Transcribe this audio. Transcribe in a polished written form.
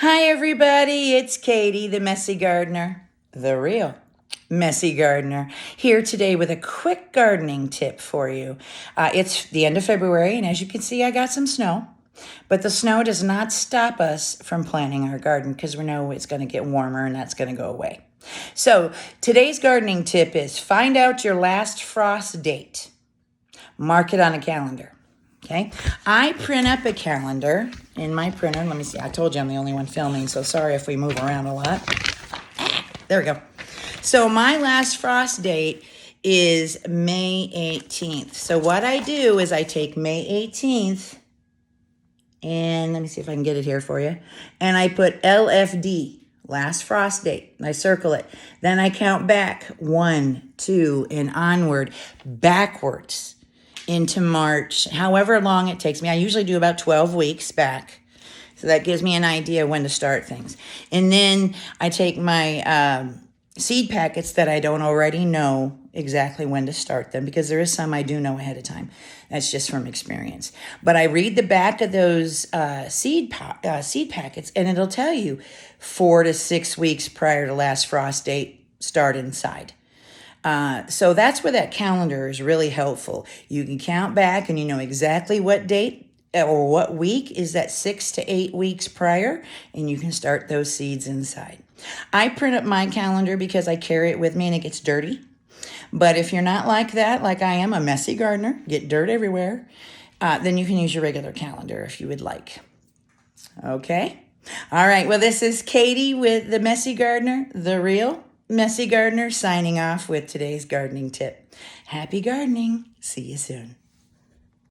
Hi everybody, it's Katie, the Messy Gardener, the real Messy Gardener, here today with a quick gardening tip for you. It's the end of February, and as you can see, I got some snow. But the snow does not stop us from planting our garden because we know it's going to get warmer and that's going to go away. So today's gardening tip is find out your last frost date. Mark it on a calendar. Okay, I print up a calendar in my printer. Let me see. I told you I'm the only one filming, so sorry if we move around a lot. There we go. So my last frost date is May 18th. So what I do is I take May 18th, and let me see if I can get it here for you, and I put LFD, last frost date, and I circle it. Then I count back 1, 2, and onward, backwards into March, however long it takes me. I usually do about 12 weeks back. So that gives me an idea when to start things. And then I take my seed packets that I don't already know exactly when to start them, because there is some I do know ahead of time. That's just from experience. But I read the back of those seed packets, and it'll tell you 4 to 6 weeks prior to last frost date, start inside. So that's where that calendar is really helpful. You can count back and you know exactly what date or what week is that 6 to 8 weeks prior, and you can start those seeds inside. I print up my calendar because I carry it with me and it gets dirty. But if you're not like that, like I am, a messy gardener, get dirt everywhere, then you can use your regular calendar if you would like. Okay? All right, well, this is Katie with the Messy Gardener, the real Messy Gardener, signing off with today's gardening tip. Happy gardening. See you soon.